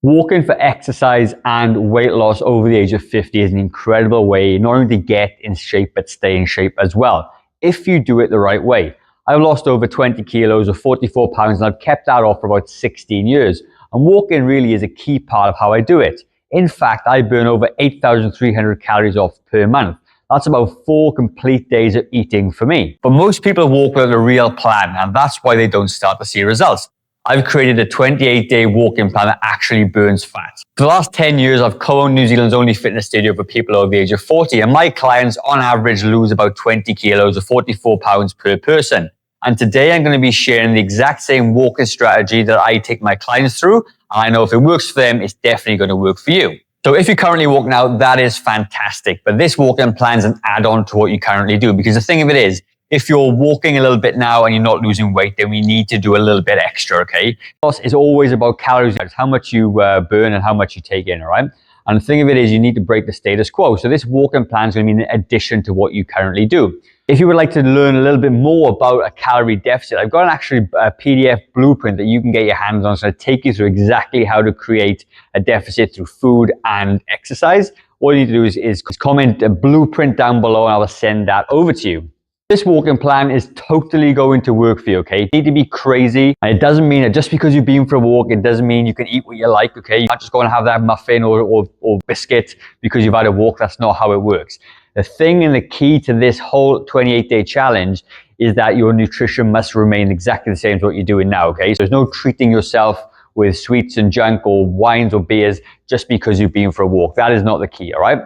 Walking for exercise and weight loss over the age of 50 is an incredible way not only to get in shape, but stay in shape as well, if you do it the right way. I've lost over 20 kilos or 44 pounds and I've kept that off for about 16 years. And walking really is a key part of how I do it. In fact, I burn over 8,300 calories off per month. That's about 4 complete days of eating for me. But most people walk without a real plan, and that's why they don't start to see results. I've created a 28-day walking plan that actually burns fat. For the last 10 years, I've co-owned New Zealand's only fitness studio for people over the age of 40, and my clients on average lose about 20 kilos or 44 pounds per person. And today I'm going to be sharing the exact same walking strategy that I take my clients through. And I know if it works for them, it's definitely going to work for you. So if you're currently walking out, that is fantastic. But this walking plan is an add-on to what you currently do, because the thing of it is, if you're walking a little bit now and you're not losing weight, then we need to do a little bit extra, okay? Loss is always about calories, how much you burn and how much you take in, all right? And the thing of it is, you need to break the status quo. So this walking plan is going to be in addition to what you currently do. If you would like to learn a little bit more about a calorie deficit, I've got a PDF blueprint that you can get your hands on. It's going to take you through exactly how to create a deficit through food and exercise. All you need to do is comment a blueprint down below and I will send that over to you. This walking plan is totally going to work for you, okay? You need to be crazy. And it doesn't mean that just because you've been for a walk, it doesn't mean you can eat what you like, okay? You can't just go and have that muffin or biscuit because you've had a walk. That's not how it works. The thing and the key to this whole 28-day challenge is that your nutrition must remain exactly the same as what you're doing now, okay? So there's no treating yourself with sweets and junk or wines or beers just because you've been for a walk. That is not the key, all right?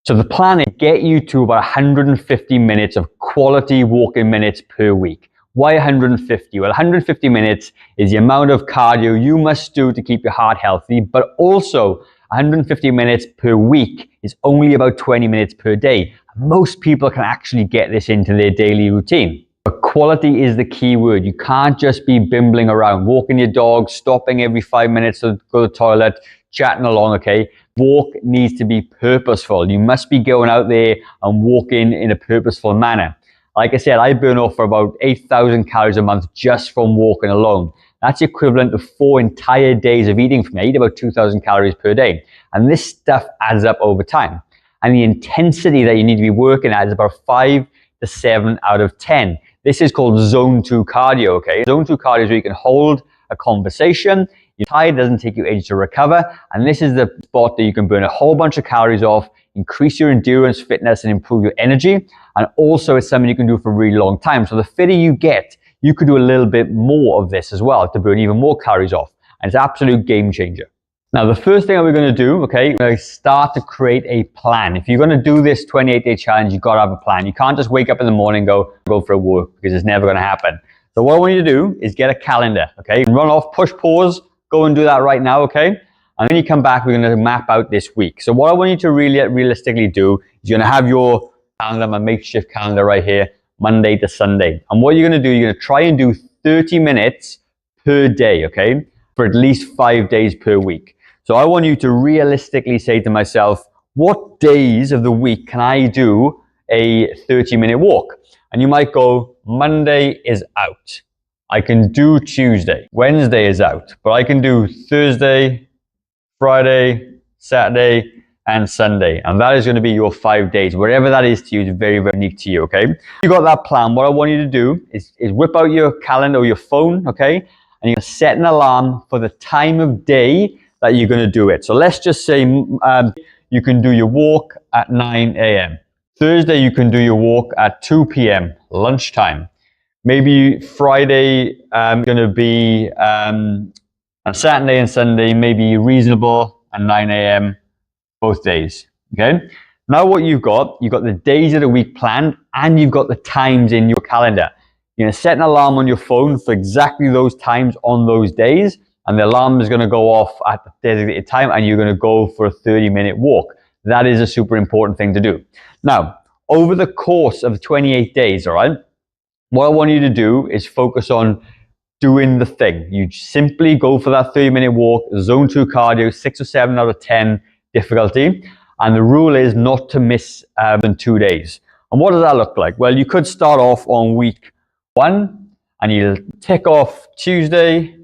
So the plan is to get you to about 150 minutes of quality walking minutes per week. Why 150? Well, 150 minutes is the amount of cardio you must do to keep your heart healthy, but also 150 minutes per week is only about 20 minutes per day. Most people can actually get this into their daily routine. But quality is the key word. You can't just be bimbling around, walking your dog, stopping every 5 minutes to go to the toilet, chatting along, okay? Walk needs to be purposeful. You must be going out there and walking in a purposeful manner. Like I said, I burn off for about 8,000 calories a month just from walking alone. That's equivalent to 4 entire days of eating for me. I eat about 2,000 calories per day. And this stuff adds up over time. And the intensity that you need to be working at is about 5 to 7 out of 10. This is called zone 2 cardio, okay? Zone 2 cardio is where you can hold a conversation. You're tired, doesn't take you ages to recover. And this is the spot that you can burn a whole bunch of calories off, increase your endurance, fitness, and improve your energy. And also it's something you can do for a really long time. So the fitter you get, you could do a little bit more of this as well to burn even more calories off. And it's an absolute game changer. Now, the first thing that we're going to do, okay, we're going to start to create a plan. If you're going to do this 28-day challenge, you've got to have a plan. You can't just wake up in the morning and go for a walk, because it's never going to happen. So what I want you to do is get a calendar, okay? Run off, push pause, go and do that right now, okay? And then you come back, we're going to map out this week. So what I want you to really realistically do is you're going to have your calendar, my makeshift calendar right here, Monday to Sunday. And what you're going to do, you're going to try and do 30 minutes per day, okay? For at least 5 days per week. So I want you to realistically say to myself, what days of the week can I do a 30-minute walk? And you might go, Monday is out. I can do Tuesday. Wednesday is out. But I can do Thursday, Friday, Saturday, and Sunday. And that is going to be your 5 days. Wherever that is to you is very, very unique to you, okay? If you got that plan, what I want you to do is whip out your calendar or your phone, okay? And you're going to set an alarm for the time of day that you're going to do it. So let's just say you can do your walk at 9 a.m. Thursday, you can do your walk at 2 p.m., lunchtime. Maybe Friday, going to be on Saturday and Sunday, maybe reasonable at 9 a.m. both days, okay? Now what you've got the days of the week planned and you've got the times in your calendar. You're going to set an alarm on your phone for exactly those times on those days, and the alarm is going to go off at the designated time and you're going to go for a 30-minute walk. That is a super important thing to do. Now, over the course of 28 days, all right, what I want you to do is focus on doing the thing. You simply go for that 30-minute walk, zone 2 cardio, 6 or 7 out of 10 difficulty. And the rule is not to miss than 2 days. And what does that look like? Well, you could start off on week 1 and you'll tick off Tuesday,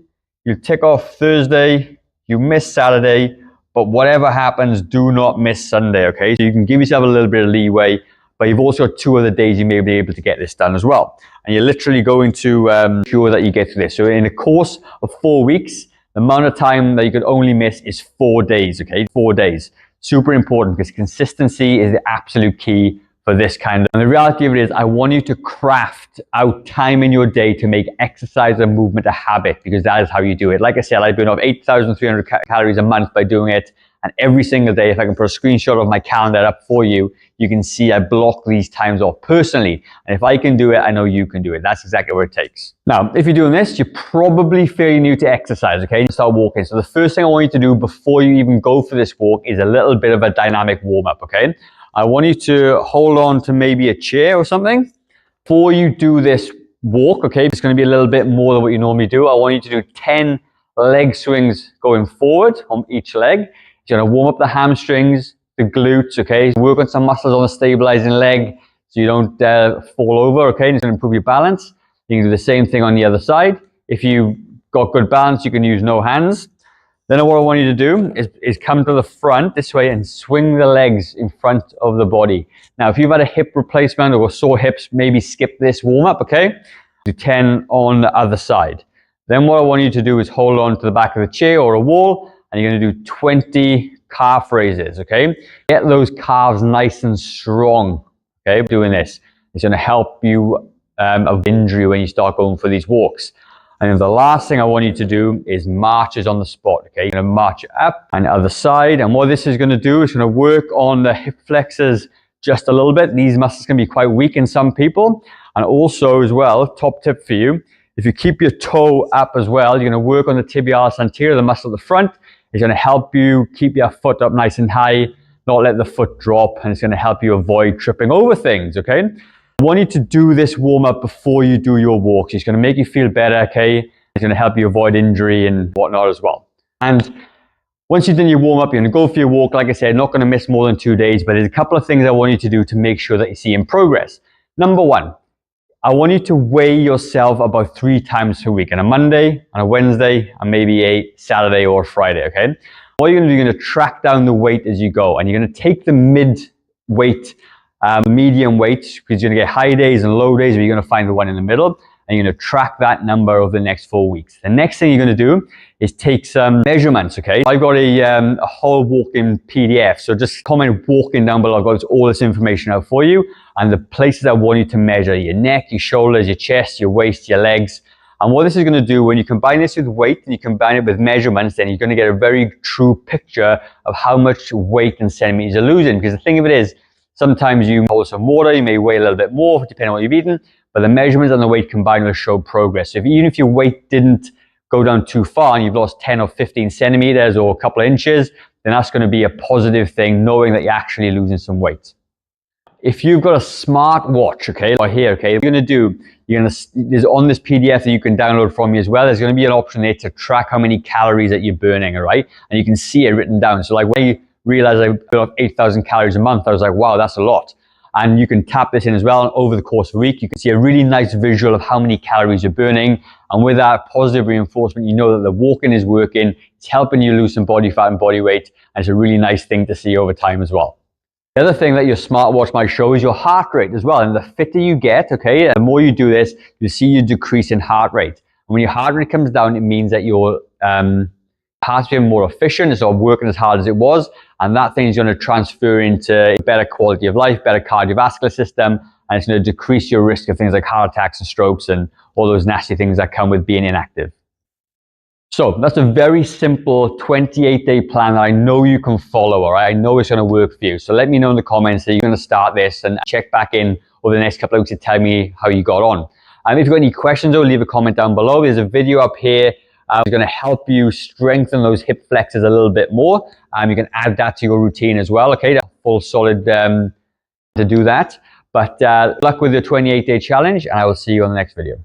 you'll tick off Thursday, you miss Saturday, but whatever happens, do not miss Sunday, okay? So you can give yourself a little bit of leeway, but you've also got 2 other days you may be able to get this done as well. And you're literally going to ensure that you get to this. So in a course of 4 weeks, the amount of time that you could only miss is 4 days, okay? 4 days. Super important, because consistency is the absolute key for this kind of. And the reality of it is, I want you to craft out time in your day to make exercise and movement a habit, because that is how you do it. Like I said, I burn off 8,300 calories a month by doing it. And every single day, if I can put a screenshot of my calendar up for you, you can see I block these times off personally. And if I can do it, I know you can do it. That's exactly what it takes. Now, if you're doing this, you're probably fairly new to exercise, okay? Start walking. So the first thing I want you to do before you even go for this walk is a little bit of a dynamic warm-up, okay? I want you to hold on to maybe a chair or something. Before you do this walk, okay, it's going to be a little bit more than what you normally do. I want you to do 10 leg swings going forward on each leg. You're going to warm up the hamstrings, the glutes, okay? Work on some muscles on the stabilizing leg so you don't fall over, okay? It's going to improve your balance. You can do the same thing on the other side. If you've got good balance, you can use no hands. Then what I want you to do is come to the front this way and swing the legs in front of the body. Now, if you've had a hip replacement or sore hips, maybe skip this warm-up, okay? Do 10 on the other side. Then what I want you to do is hold on to the back of the chair or a wall, and you're going to do 20 calf raises, okay? Get those calves nice and strong, okay? Doing this. It's going to help you avoid injury when you start going for these walks. And then the last thing I want you to do is marches on the spot, okay? You're going to march up and the other side. And what this is going to do is going to work on the hip flexors just a little bit. These muscles can be quite weak in some people. And also as well, top tip for you, if you keep your toe up as well, you're going to work on the tibialis anterior, the muscle at the front. It's going to help you keep your foot up nice and high, not let the foot drop, and it's going to help you avoid tripping over things, okay? I want you to do this warm-up before you do your walks. It's going to make you feel better, okay? It's going to help you avoid injury and whatnot as well. And once you've done your warm-up, you're going to go for your walk. Like I said, not going to miss more than 2 days, but there's a couple of things I want you to do to make sure that you see in progress. Number 1, I want you to weigh yourself about 3 times per week, on a Monday, on a Wednesday, and maybe a Saturday or Friday, okay? What you're going to do, you're going to track down the weight as you go, and you're going to take the mid-weight, medium weight, because you're going to get high days and low days, but you're going to find the one in the middle, and you're going to track that number over the next 4 weeks. The next thing you're going to do is take some measurements, okay? I've got a whole walking PDF, so just comment walking down below. I've got all this information out for you, and the places I want you to measure: your neck, your shoulders, your chest, your waist, your legs. And what this is going to do, when you combine this with weight and you combine it with measurements, then you're going to get a very true picture of how much weight and centimeters you're losing. Because the thing of it is, sometimes you hold some water, you may weigh a little bit more depending on what you've eaten, but the measurements and the weight combined will show progress. So even if your weight didn't go down too far and you've lost 10 or 15 centimeters or a couple of inches, then that's going to be a positive thing, knowing that you're actually losing some weight. If you've got a smart watch, okay, or here, okay, what you're going to do, there's on this PDF that you can download from me as well, there's going to be an option there to track how many calories that you're burning, all right? And you can see it written down. So like when you realize I burn off 8,000 calories a month, I was like, wow, that's a lot. And you can tap this in as well. And over the course of a week, you can see a really nice visual of how many calories you're burning. And with that positive reinforcement, you know that the walking is working. It's helping you lose some body fat and body weight. And it's a really nice thing to see over time as well. The other thing that your smartwatch might show is your heart rate as well. And the fitter you get, okay, the more you do this, you see your decrease in heart rate. And when your heart rate comes down, it means that your heart's becoming more efficient. It's not working as hard as it was. And that thing is going to transfer into better quality of life, better cardiovascular system, and it's going to decrease your risk of things like heart attacks and strokes and all those nasty things that come with being inactive. So that's a very simple 28-day plan that I know you can follow, all right? I know it's going to work for you. So let me know in the comments that you're going to start this, and check back in over the next couple of weeks to tell me how you got on. If you've got any questions, though, leave a comment down below. There's a video up here. It's going to help you strengthen those hip flexors a little bit more. You can add that to your routine as well, okay? That's full solid to do that. But luck with your 28-day challenge, and I will see you on the next video.